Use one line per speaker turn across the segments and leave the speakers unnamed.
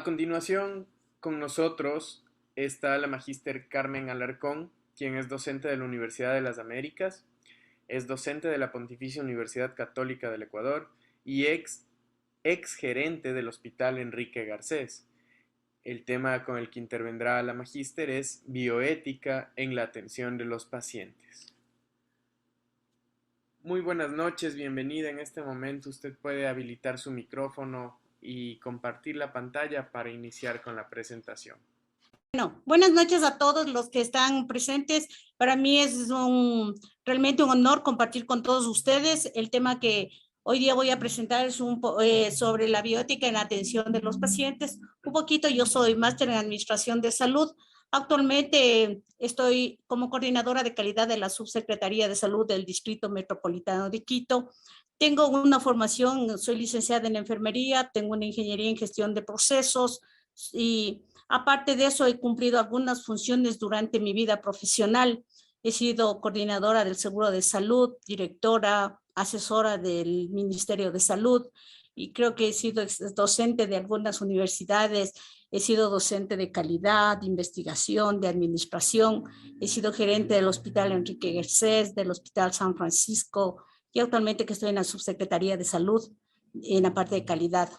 continuación, con nosotros está la magíster Carmen Alarcón, quien es docente de la Universidad de las Américas, es docente de la Pontificia Universidad Católica del Ecuador y ex gerente del Hospital Enrique Garcés. El tema con el que intervendrá la magíster es bioética en la atención de los pacientes. Muy buenas noches, bienvenida. En este momento usted puede habilitar su micrófono y compartir la pantalla para iniciar con la presentación.
Bueno, buenas noches a todos los que están presentes. Para mí es realmente un honor compartir con todos ustedes. El tema que hoy día voy a presentar es sobre la bioética en la atención de los pacientes. Un poquito, yo soy máster en Administración de Salud. Actualmente estoy como coordinadora de calidad de la Subsecretaría de Salud del Distrito Metropolitano de Quito. Tengo una formación, soy licenciada en enfermería, tengo una ingeniería en gestión de procesos y aparte de eso, he cumplido algunas funciones durante mi vida profesional. He sido coordinadora del Seguro de Salud, directora, asesora del Ministerio de Salud, y creo que he sido docente de algunas universidades. He sido docente de calidad, de investigación, de administración. He sido gerente del Hospital Enrique Garcés, del Hospital San Francisco, y actualmente que estoy en la Subsecretaría de Salud, en la parte de calidad.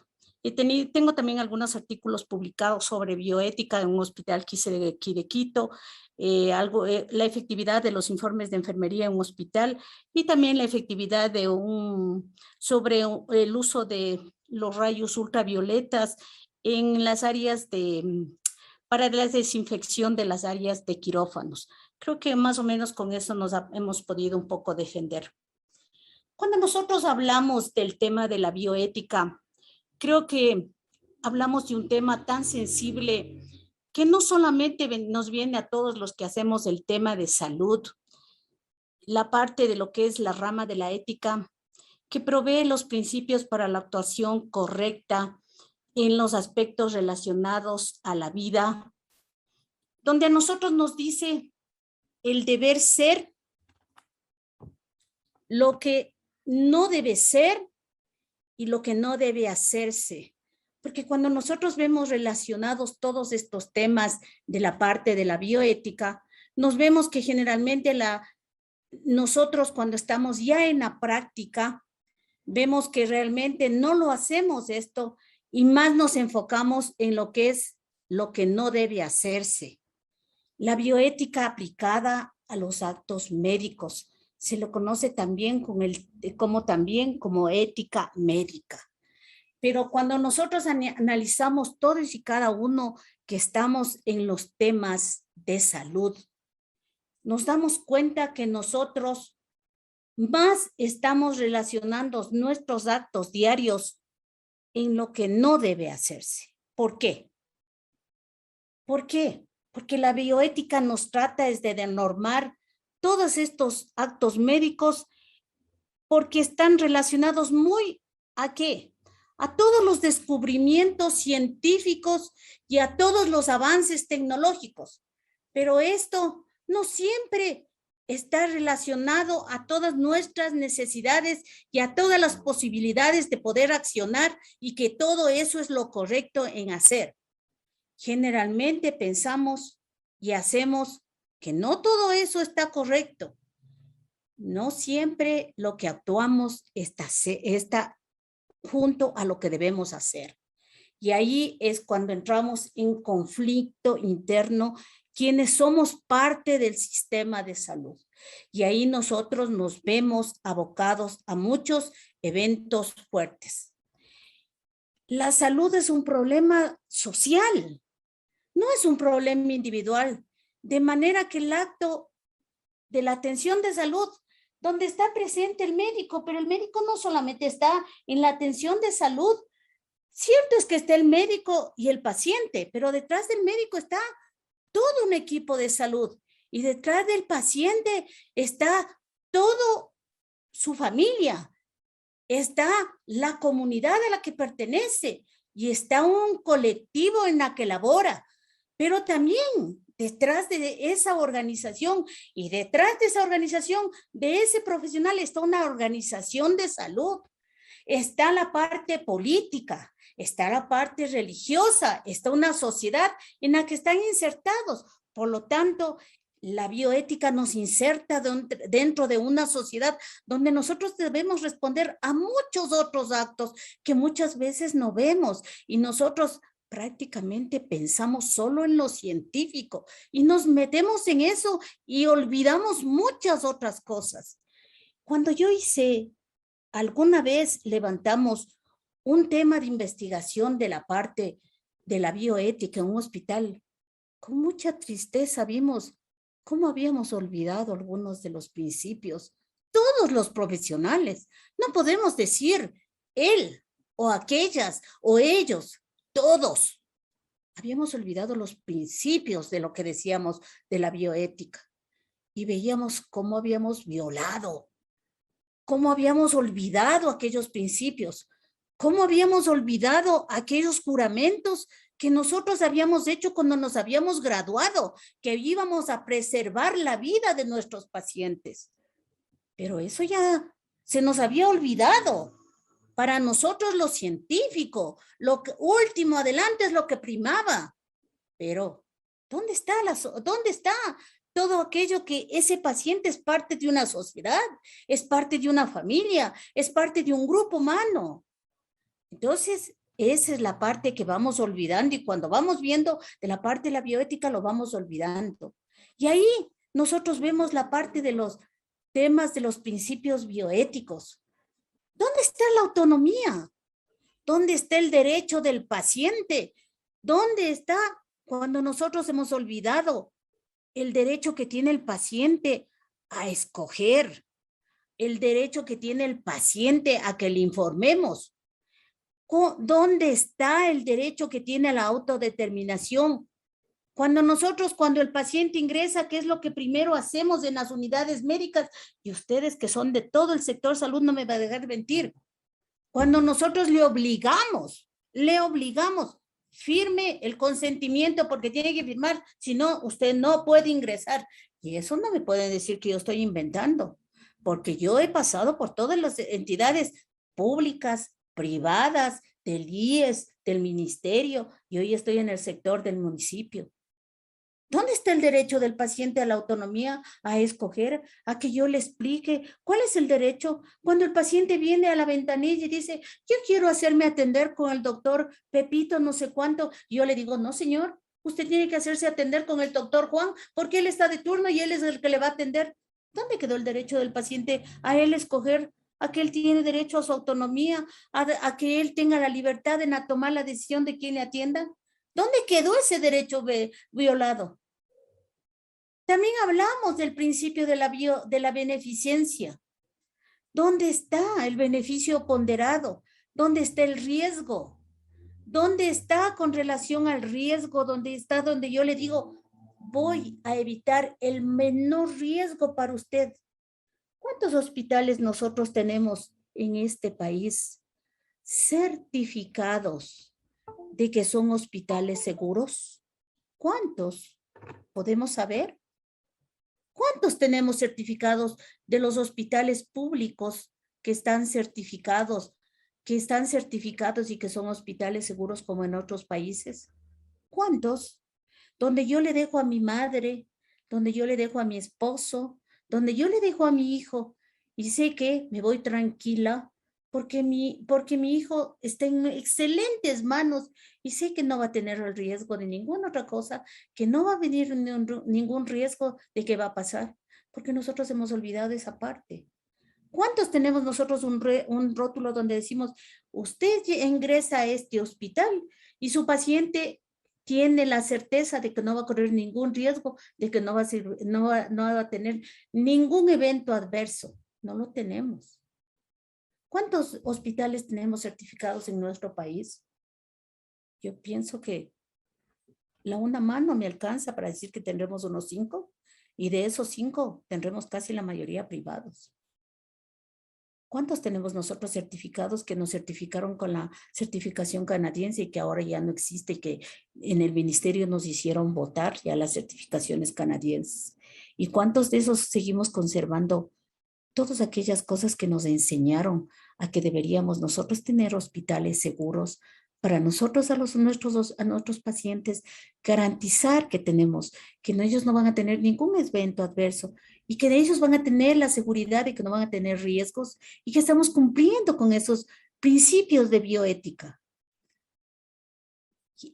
Tengo también algunos artículos publicados sobre bioética en un hospital que hice de aquí de Quito, la efectividad de los informes de enfermería en un hospital y también la efectividad sobre el uso de los rayos ultravioletas en las áreas para la desinfección de las áreas de quirófanos. Creo que más o menos con eso hemos podido un poco defender. Cuando nosotros hablamos del tema de la bioética, creo que hablamos de un tema tan sensible que no solamente nos viene a todos los que hacemos el tema de salud, la parte de lo que es la rama de la ética, que provee los principios para la actuación correcta en los aspectos relacionados a la vida, donde a nosotros nos dice el deber ser, lo que no debe ser y lo que no debe hacerse. Porque cuando nosotros vemos relacionados todos estos temas de la parte de la bioética, nos vemos que generalmente nosotros cuando estamos ya en la práctica, vemos que realmente no lo hacemos esto y más nos enfocamos en lo que es lo que no debe hacerse. La bioética aplicada a los actos médicos se lo conoce también como ética médica. Pero cuando nosotros analizamos todos y cada uno que estamos en los temas de salud, nos damos cuenta que nosotros más estamos relacionando nuestros actos diarios en lo que no debe hacerse. ¿Por qué? ¿Por qué? Porque la bioética nos trata de normar todos estos actos médicos porque están relacionados ¿a qué? A todos los descubrimientos científicos y a todos los avances tecnológicos. Pero esto no siempre está relacionado a todas nuestras necesidades y a todas las posibilidades de poder accionar y que todo eso es lo correcto en hacer. Generalmente pensamos y hacemos que no todo eso está correcto. No siempre lo que actuamos está junto a lo que debemos hacer. Y ahí es cuando entramos en conflicto interno, quienes somos parte del sistema de salud. Y ahí nosotros nos vemos abocados a muchos eventos fuertes. La salud es un problema social, no es un problema individual, de manera que el acto de la atención de salud, donde está presente el médico, pero el médico no solamente está en la atención de salud. Cierto es que está el médico y el paciente, pero detrás del médico está todo un equipo de salud y detrás del paciente está todo su familia, está la comunidad a la que pertenece y está un colectivo en la que labora, pero también detrás de esa organización y detrás de esa organización, de ese profesional, está una organización de salud. Está la parte política, está la parte religiosa, está una sociedad en la que están insertados. Por lo tanto, la bioética nos inserta dentro de una sociedad donde nosotros debemos responder a muchos otros actos que muchas veces no vemos y nosotros prácticamente pensamos solo en lo científico y nos metemos en eso y olvidamos muchas otras cosas. Cuando yo alguna vez levantamos un tema de investigación de la parte de la bioética en un hospital, con mucha tristeza vimos cómo habíamos olvidado algunos de los principios. Todos los profesionales, no podemos decir él o aquellas o ellos, todos. Habíamos olvidado los principios de lo que decíamos de la bioética y veíamos cómo habíamos violado, cómo habíamos olvidado aquellos principios, cómo habíamos olvidado aquellos juramentos que nosotros habíamos hecho cuando nos habíamos graduado, que íbamos a preservar la vida de nuestros pacientes. Pero eso ya se nos había olvidado. Para nosotros lo científico, lo último adelante es lo que primaba. Pero, ¿dónde está todo aquello que ese paciente es parte de una sociedad, es parte de una familia, es parte de un grupo humano? Entonces, esa es la parte que vamos olvidando y cuando vamos viendo de la parte de la bioética lo vamos olvidando. Y ahí nosotros vemos la parte de los temas de los principios bioéticos. ¿Dónde está la autonomía? ¿Dónde está el derecho del paciente? ¿Dónde está cuando nosotros hemos olvidado el derecho que tiene el paciente a escoger? El derecho que tiene el paciente a que le informemos. ¿Dónde está el derecho que tiene a la autodeterminación? Cuando el paciente ingresa, ¿qué es lo que primero hacemos en las unidades médicas? Y ustedes que son de todo el sector salud no me va a dejar mentir. Cuando nosotros le obligamos, firme el consentimiento porque tiene que firmar, si no, usted no puede ingresar. Y eso no me pueden decir que yo estoy inventando, porque yo he pasado por todas las entidades públicas, privadas, del IES, del ministerio, y hoy estoy en el sector del municipio. ¿Dónde está el derecho del paciente a la autonomía, a escoger, a que yo le explique cuál es el derecho? Cuando el paciente viene a la ventanilla y dice, yo quiero hacerme atender con el doctor Pepito, no sé cuánto, yo le digo, no señor, usted tiene que hacerse atender con el doctor Juan, porque él está de turno y él es el que le va a atender. ¿Dónde quedó el derecho del paciente a él escoger? A que él tiene derecho a su autonomía, a que él tenga la libertad en tomar la decisión de quién le atienda. ¿Dónde quedó ese derecho violado? También hablamos del principio de la beneficencia. ¿Dónde está el beneficio ponderado? ¿Dónde está el riesgo? ¿Dónde está con relación al riesgo? ¿Dónde está donde yo le digo, voy a evitar el menor riesgo para usted? ¿Cuántos hospitales nosotros tenemos en este país certificados de que son hospitales seguros? ¿Cuántos? ¿Podemos saber? ¿Cuántos tenemos certificados de los hospitales públicos que están certificados y que son hospitales seguros como en otros países? ¿Cuántos? Donde yo le dejo a mi madre, donde yo le dejo a mi esposo, donde yo le dejo a mi hijo y sé que me voy tranquila porque mi hijo está en excelentes manos y sé que no va a tener el riesgo de ninguna otra cosa, que no va a venir ningún riesgo de que va a pasar, porque nosotros hemos olvidado esa parte. ¿Cuántos tenemos nosotros un rótulo donde decimos, usted ingresa a este hospital y su paciente tiene la certeza de que no va a correr ningún riesgo, de que no va a tener ningún evento adverso? No lo tenemos. ¿Cuántos hospitales tenemos certificados en nuestro país? Yo pienso que una mano me alcanza para decir que tendremos unos 5 y de esos 5 tendremos casi la mayoría privados. ¿Cuántos tenemos nosotros certificados que nos certificaron con la certificación canadiense y que ahora ya no existe y que en el ministerio nos hicieron votar ya las certificaciones canadienses? ¿Y cuántos de esos seguimos conservando todas aquellas cosas que nos enseñaron a que deberíamos nosotros tener hospitales seguros, para nosotros, a nuestros pacientes, garantizar que ellos no van a tener ningún evento adverso y que ellos van a tener la seguridad de que no van a tener riesgos y que estamos cumpliendo con esos principios de bioética.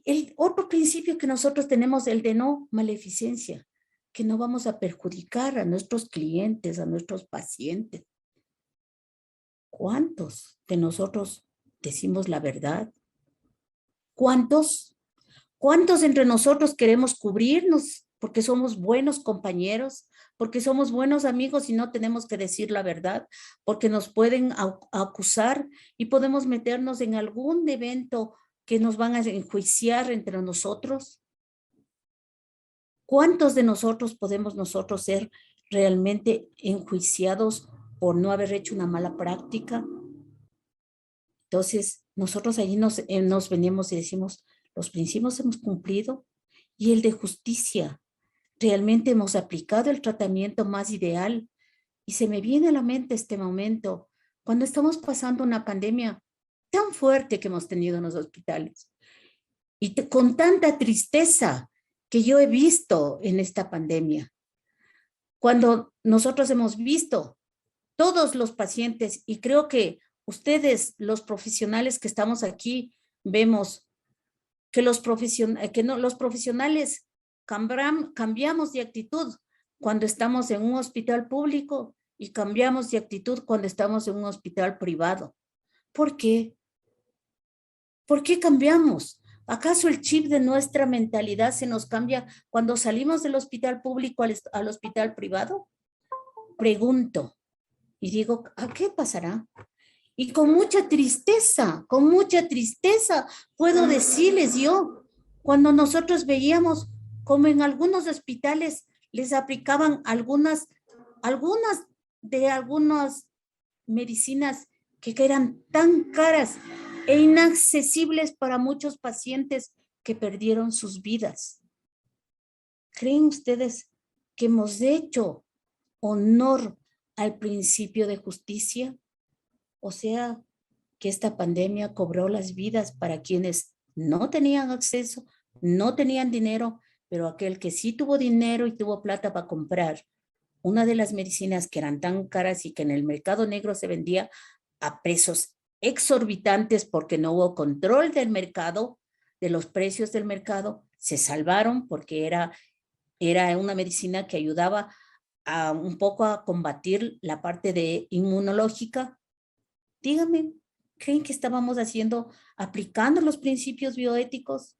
El otro principio que nosotros tenemos, el de no maleficencia, que no vamos a perjudicar a nuestros clientes, a nuestros pacientes. ¿Cuántos de nosotros decimos la verdad? ¿Cuántos? ¿Cuántos entre nosotros queremos cubrirnos porque somos buenos compañeros, porque somos buenos amigos y no tenemos que decir la verdad, porque nos pueden acusar y podemos meternos en algún evento que nos van a enjuiciar entre nosotros? ¿Cuántos de nosotros podemos nosotros ser realmente enjuiciados por no haber hecho una mala práctica? Entonces, nosotros allí nos venimos y decimos, los principios hemos cumplido y el de justicia. Realmente hemos aplicado el tratamiento más ideal. Y se me viene a la mente este momento, cuando estamos pasando una pandemia tan fuerte que hemos tenido en los hospitales y con tanta tristeza que yo he visto en esta pandemia. Cuando nosotros hemos visto todos los pacientes, y creo que ustedes, los profesionales que estamos aquí, vemos que los profesionales cambiamos de actitud cuando estamos en un hospital público y cambiamos de actitud cuando estamos en un hospital privado. ¿Por qué? ¿Por qué cambiamos? ¿Acaso el chip de nuestra mentalidad se nos cambia cuando salimos del hospital público al hospital privado? Pregunto y digo, ¿a qué pasará? Y con mucha tristeza puedo decirles yo, cuando nosotros veíamos como en algunos hospitales les aplicaban algunas medicinas que eran tan caras e inaccesibles para muchos pacientes que perdieron sus vidas. ¿Creen ustedes que hemos hecho honor al principio de justicia? O sea, que esta pandemia cobró las vidas para quienes no tenían acceso, no tenían dinero, pero aquel que sí tuvo dinero y tuvo plata para comprar una de las medicinas que eran tan caras y que en el mercado negro se vendía a precios exorbitantes porque no hubo control del mercado, de los precios del mercado, se salvaron porque era una medicina que ayudaba un poco a combatir la parte de inmunológica. Díganme, ¿creen que estábamos aplicando los principios bioéticos?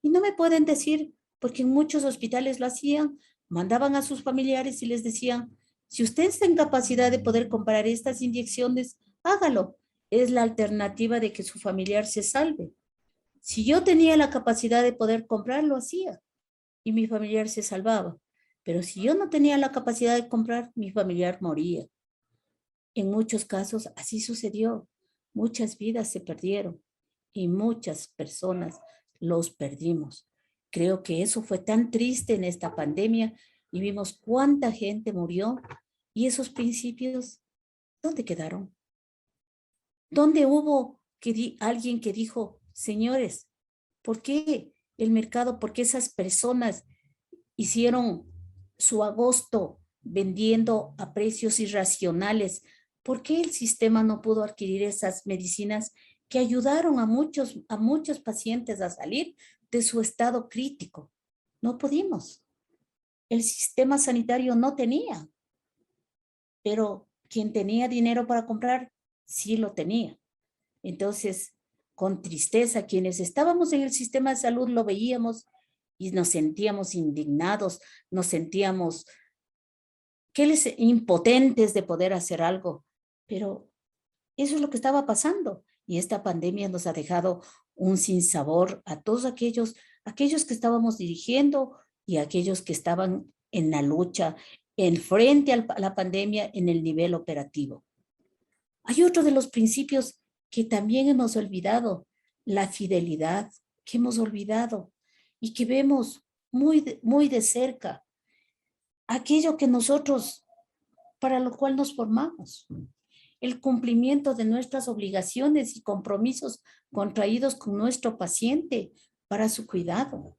Y no me pueden decir, porque en muchos hospitales lo hacían, mandaban a sus familiares y les decían, si usted está en capacidad de poder comprar estas inyecciones, hágalo. Es la alternativa de que su familiar se salve. Si yo tenía la capacidad de poder comprar, lo hacía y mi familiar se salvaba. Pero si yo no tenía la capacidad de comprar, mi familiar moría. En muchos casos así sucedió. Muchas vidas se perdieron y muchas personas los perdimos. Creo que eso fue tan triste en esta pandemia y vimos cuánta gente murió y esos principios, ¿dónde quedaron? ¿Dónde hubo alguien que dijo, señores, ¿por qué el mercado, por qué esas personas hicieron su agosto vendiendo a precios irracionales? ¿Por qué el sistema no pudo adquirir esas medicinas que ayudaron a muchos pacientes a salir de su estado crítico? No pudimos. El sistema sanitario no tenía, pero quien tenía dinero para comprar, sí lo tenía. Entonces, con tristeza, quienes estábamos en el sistema de salud lo veíamos y nos sentíamos indignados, nos sentíamos impotentes de poder hacer algo. Pero eso es lo que estaba pasando. Y esta pandemia nos ha dejado un sinsabor a todos aquellos que estábamos dirigiendo y aquellos que estaban en la lucha, en frente a la pandemia en el nivel operativo. Hay otro de los principios que también hemos olvidado, la fidelidad, que hemos olvidado y que vemos muy de cerca. Aquello que nosotros, para lo cual nos formamos. el cumplimiento de nuestras obligaciones y compromisos contraídos con nuestro paciente para su cuidado.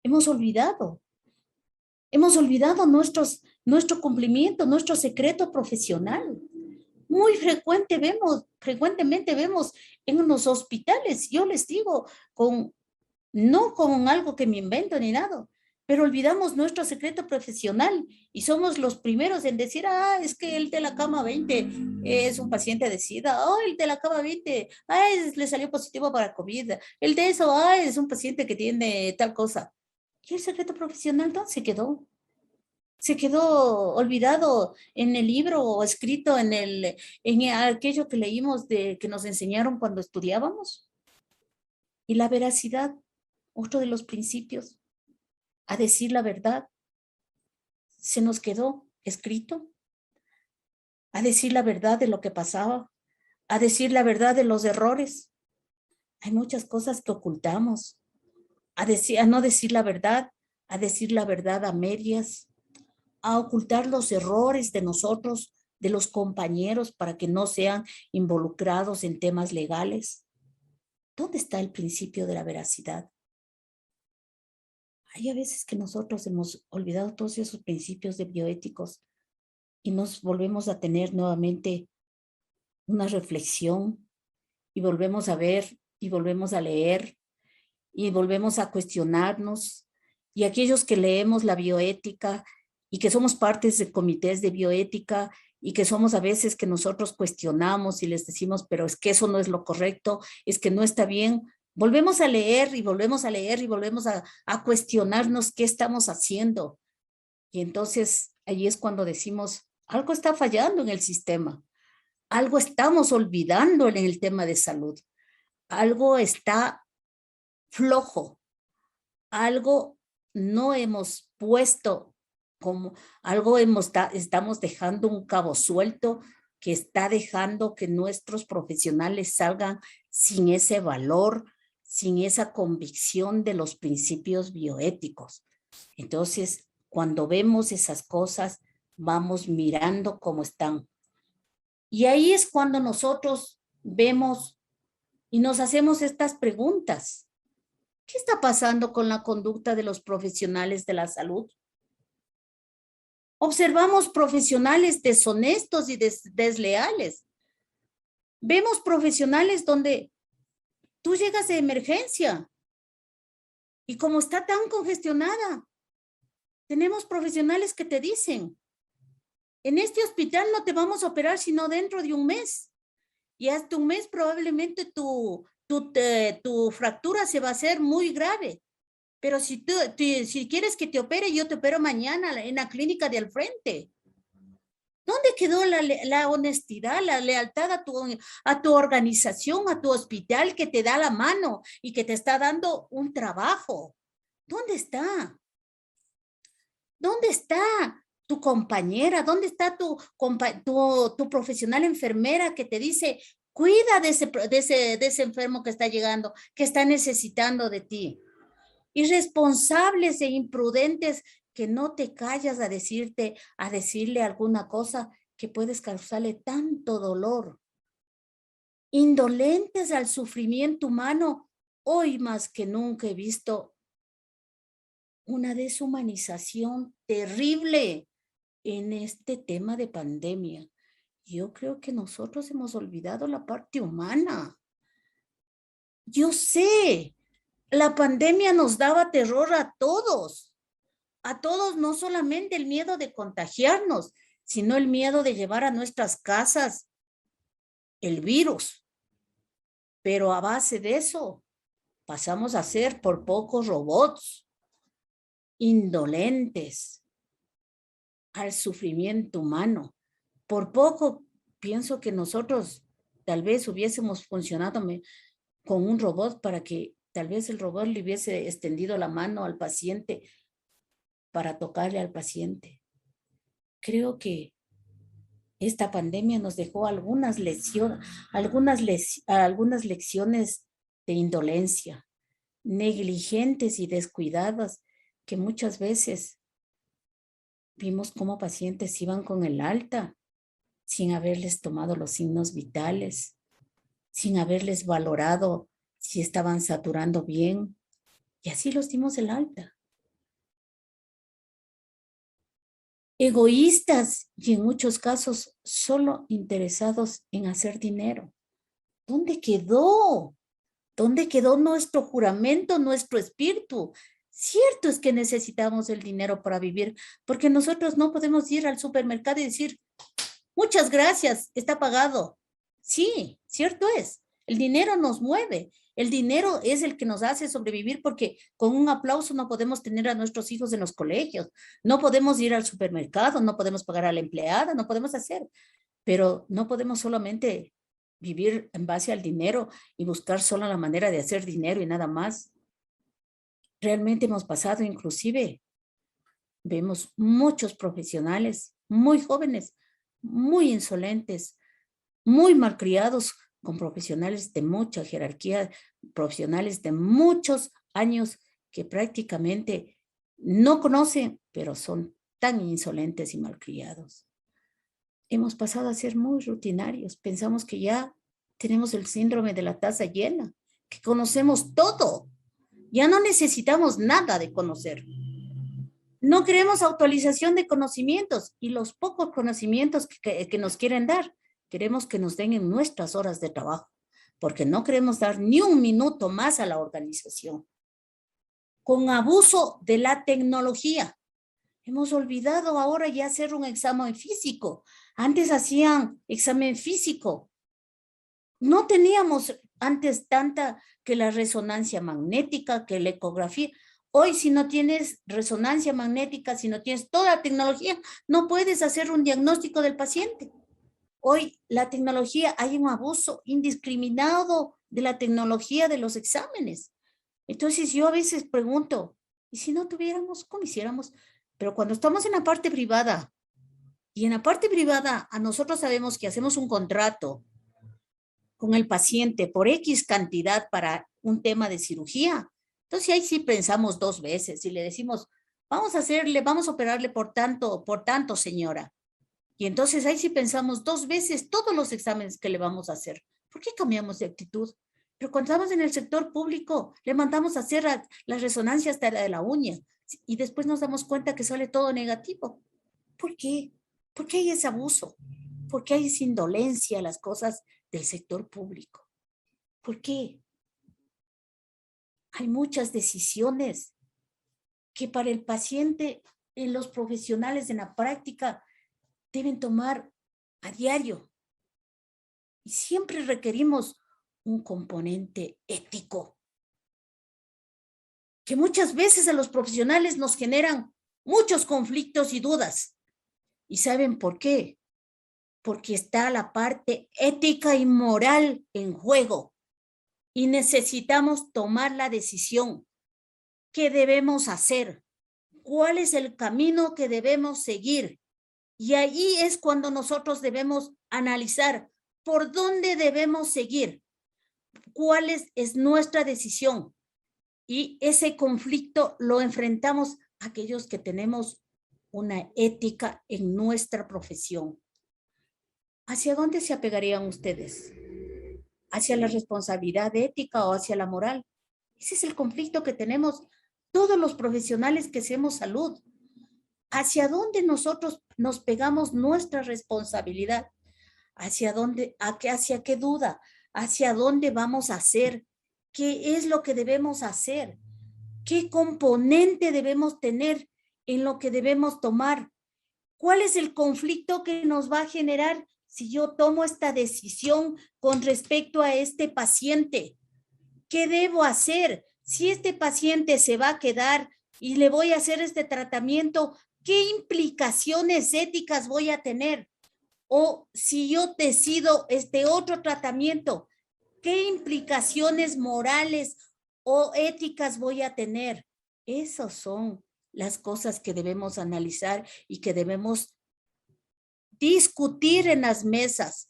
Hemos olvidado nuestro cumplimiento, nuestro secreto profesional. Muy frecuentemente vemos en los hospitales, yo les digo, no con algo que me invento ni nada, pero olvidamos nuestro secreto profesional y somos los primeros en decir, es que el de la cama 20 es un paciente de SIDA, el de la cama 20, le salió positivo para COVID, el de eso, es un paciente que tiene tal cosa. ¿Y el secreto profesional dónde se quedó? Se quedó olvidado en el libro o escrito en aquello que leímos que nos enseñaron cuando estudiábamos. Y la veracidad, otro de los principios, a decir la verdad, se nos quedó escrito, a decir la verdad de lo que pasaba, a decir la verdad de los errores. Hay muchas cosas que ocultamos, a no decir la verdad, a decir la verdad a medias, a ocultar los errores de nosotros, de los compañeros, para que no sean involucrados en temas legales. ¿Dónde está el principio de la veracidad? Hay a veces que nosotros hemos olvidado todos esos principios de bioéticos y nos volvemos a tener nuevamente una reflexión y volvemos a ver y volvemos a leer y volvemos a cuestionarnos. Y aquellos que leemos la bioética y que somos partes de comités de bioética y que somos a veces que nosotros cuestionamos y les decimos, pero es que eso no es lo correcto, es que no está bien, volvemos a leer y volvemos a leer y volvemos a cuestionarnos qué estamos haciendo. Y entonces ahí es cuando decimos, algo está fallando en el sistema, algo estamos olvidando en el tema de salud, algo está flojo, algo no hemos puesto como algo estamos dejando un cabo suelto que está dejando que nuestros profesionales salgan sin ese valor, sin esa convicción de los principios bioéticos. Entonces, cuando vemos esas cosas, vamos mirando cómo están. Y ahí es cuando nosotros vemos y nos hacemos estas preguntas. ¿Qué está pasando con la conducta de los profesionales de la salud? Observamos profesionales deshonestos y desleales. Vemos profesionales donde tú llegas de emergencia y como está tan congestionada, tenemos profesionales que te dicen, en este hospital no te vamos a operar sino dentro de un mes. Y hasta un mes probablemente tu fractura se va a hacer muy grave. Pero si quieres que te opere, yo te opero mañana en la clínica de al frente. ¿Dónde quedó la honestidad, la lealtad a tu organización, a tu hospital que te da la mano y que te está dando un trabajo? ¿Dónde está? ¿Dónde está tu compañera? ¿Dónde está tu profesional enfermera que te dice, cuida de ese enfermo que está llegando, que está necesitando de ti? Irresponsables e imprudentes que no te callas a decirle alguna cosa que puedes causarle tanto dolor. Indolentes al sufrimiento humano, hoy más que nunca he visto una deshumanización terrible en este tema de pandemia. Yo creo que nosotros hemos olvidado la parte humana. Yo sé, la pandemia nos daba terror a todos, no solamente el miedo de contagiarnos, sino el miedo de llevar a nuestras casas el virus. Pero a base de eso, pasamos a ser por pocos robots, indolentes al sufrimiento humano. Por poco pienso que nosotros tal vez hubiésemos funcionado con un robot para que tal vez el robot le hubiese extendido la mano al paciente para tocarle al paciente. Creo que esta pandemia nos dejó algunas lecciones de indolencia, negligentes y descuidadas, que muchas veces vimos cómo pacientes iban con el alta sin haberles tomado los signos vitales, sin haberles valorado si estaban saturando bien, y así los dimos el alta. Egoístas y en muchos casos solo interesados en hacer dinero. ¿Dónde quedó? ¿Dónde quedó nuestro juramento, nuestro espíritu? Cierto es que necesitamos el dinero para vivir, porque nosotros no podemos ir al supermercado y decir, muchas gracias, está pagado. Sí, cierto es. El dinero nos mueve. El dinero es el que nos hace sobrevivir porque con un aplauso no podemos tener a nuestros hijos en los colegios, no podemos ir al supermercado, no podemos pagar a la empleada, no podemos hacer, pero no podemos solamente vivir en base al dinero y buscar solo la manera de hacer dinero y nada más. Realmente hemos pasado, inclusive, vemos muchos profesionales muy jóvenes, muy insolentes, muy malcriados, con profesionales de mucha jerarquía, profesionales de muchos años que prácticamente no conocen, pero son tan insolentes y malcriados. Hemos pasado a ser muy rutinarios. Pensamos que ya tenemos el síndrome de la taza llena, que conocemos todo. Ya no necesitamos nada de conocer. No queremos actualización de conocimientos y los pocos conocimientos que nos quieren dar, queremos que nos den en nuestras horas de trabajo, porque no queremos dar ni un minuto más a la organización. Con abuso de la tecnología. Hemos olvidado ahora ya hacer un examen físico. Antes hacían examen físico. No teníamos antes tanta que la resonancia magnética, que la ecografía. Hoy, si no tienes resonancia magnética, si no tienes toda la tecnología, no puedes hacer un diagnóstico del paciente. Hoy, la tecnología, hay un abuso indiscriminado de la tecnología de los exámenes. Entonces, yo a veces pregunto, ¿y si no tuviéramos, cómo hiciéramos? Pero cuando estamos en la parte privada, y en la parte privada, a nosotros sabemos que hacemos un contrato con el paciente por X cantidad para un tema de cirugía. Entonces ahí sí pensamos dos veces y le decimos, vamos a operarle por tanto, señora. Y entonces ahí sí pensamos dos veces todos los exámenes que le vamos a hacer. ¿Por qué cambiamos de actitud? Pero cuando estamos en el sector público, le mandamos a hacer la resonancia hasta la de la uña y después nos damos cuenta que sale todo negativo. ¿Por qué? ¿Por qué hay ese abuso? ¿Por qué hay esa indolencia a las cosas del sector público? ¿Por qué? Hay muchas decisiones que para el paciente, en los profesionales en la práctica, deben tomar a diario. Y siempre requerimos un componente ético, que muchas veces a los profesionales nos generan muchos conflictos y dudas. ¿Y saben por qué? Porque está la parte ética y moral en juego. Y necesitamos tomar la decisión. ¿Qué debemos hacer? ¿Cuál es el camino que debemos seguir? Y ahí es cuando nosotros debemos analizar por dónde debemos seguir, cuál es nuestra decisión. Y ese conflicto lo enfrentamos aquellos que tenemos una ética en nuestra profesión. ¿Hacia dónde se apegarían ustedes? ¿Hacia la responsabilidad ética o hacia la moral? Ese es el conflicto que tenemos todos los profesionales que hacemos salud. ¿Hacia dónde nosotros nos pegamos nuestra responsabilidad? ¿Hacia dónde, hacia qué duda? ¿Hacia dónde vamos a hacer? ¿Qué es lo que debemos hacer? ¿Qué componente debemos tener en lo que debemos tomar? ¿Cuál es el conflicto que nos va a generar si yo tomo esta decisión con respecto a este paciente? ¿Qué debo hacer? Si este paciente se va a quedar y le voy a hacer este tratamiento, ¿qué implicaciones éticas voy a tener? O si yo decido este otro tratamiento, ¿qué implicaciones morales o éticas voy a tener? Esas son las cosas que debemos analizar y que debemos discutir en las mesas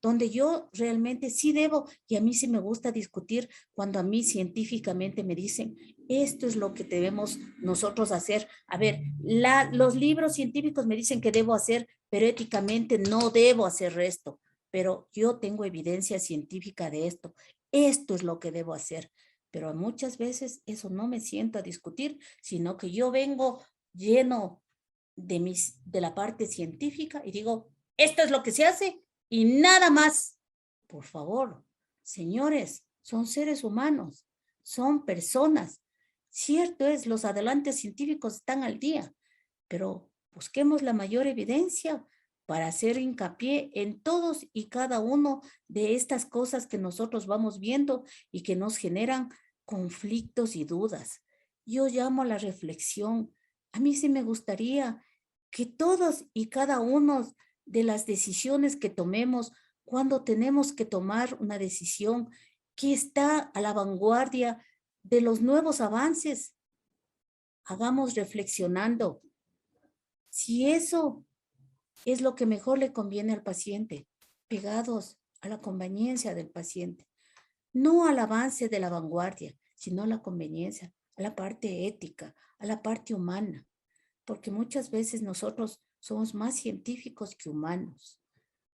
donde yo realmente sí debo, y a mí sí me gusta discutir cuando a mí científicamente me dicen, esto es lo que debemos nosotros hacer. A ver, los libros científicos me dicen que debo hacer, pero éticamente no debo hacer esto, pero yo tengo evidencia científica de esto. Esto es lo que debo hacer. Pero muchas veces eso no me siento a discutir, sino que yo vengo lleno de la parte científica y digo, esto es lo que se hace y nada más. Por favor, señores, son seres humanos, son personas. Cierto es, los adelantos científicos están al día, pero busquemos la mayor evidencia para hacer hincapié en todos y cada uno de estas cosas que nosotros vamos viendo y que nos generan conflictos y dudas. Yo llamo a la reflexión. A mí sí me gustaría que todos y cada uno de las decisiones que tomemos, cuando tenemos que tomar una decisión que está a la vanguardia de los nuevos avances, hagamos reflexionando si eso es lo que mejor le conviene al paciente, pegados a la conveniencia del paciente, no al avance de la vanguardia, sino a la conveniencia, a la parte ética, a la parte humana, porque muchas veces nosotros somos más científicos que humanos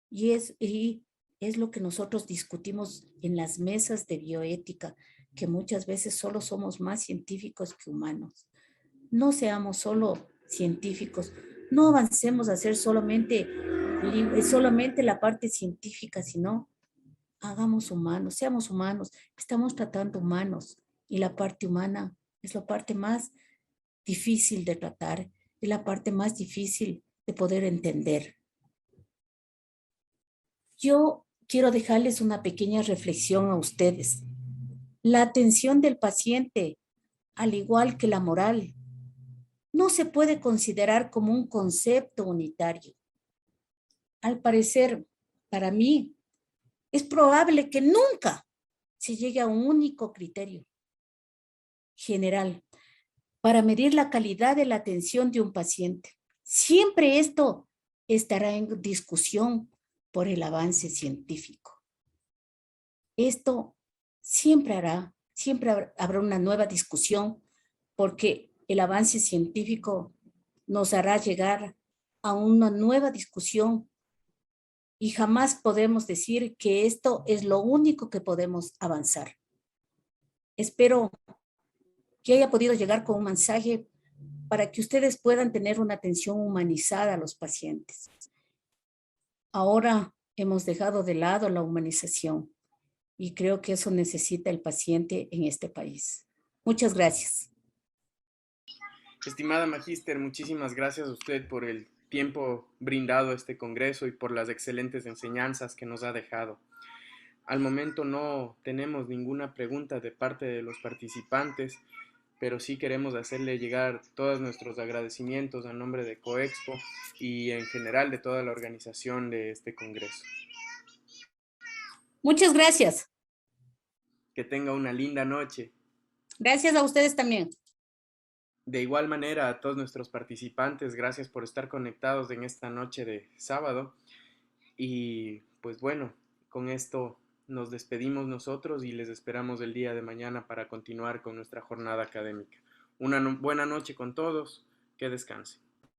y es lo que nosotros discutimos en las mesas de bioética, que muchas veces solo somos más científicos que humanos. No seamos solo científicos, no avancemos a ser solamente la parte científica, sino hagamos humanos, seamos humanos, estamos tratando humanos y la parte humana es la parte más difícil de tratar, es la parte más difícil de poder entender. Yo quiero dejarles una pequeña reflexión a ustedes. La atención del paciente, al igual que la moral, no se puede considerar como un concepto unitario. Al parecer, para mí, es probable que nunca se llegue a un único criterio general para medir la calidad de la atención de un paciente. Siempre esto estará en discusión por el avance científico. Esto siempre habrá una nueva discusión porque el avance científico nos hará llegar a una nueva discusión y jamás podemos decir que esto es lo único que podemos avanzar. Espero que haya podido llegar con un mensaje para que ustedes puedan tener una atención humanizada a los pacientes. Ahora hemos dejado de lado la humanización y creo que eso necesita el paciente en este país. Muchas gracias.
Estimada Magíster, muchísimas gracias a usted por el tiempo brindado a este congreso y por las excelentes enseñanzas que nos ha dejado. Al momento no tenemos ninguna pregunta de parte de los participantes, pero sí queremos hacerle llegar todos nuestros agradecimientos a nombre de Coexpo y en general de toda la organización de este congreso.
Muchas gracias.
Que tenga una linda noche.
Gracias a ustedes también.
De igual manera, a todos nuestros participantes, gracias por estar conectados en esta noche de sábado. Y pues bueno, con esto nos despedimos nosotros y les esperamos el día de mañana para continuar con nuestra jornada académica. Una buena noche con todos, que descansen.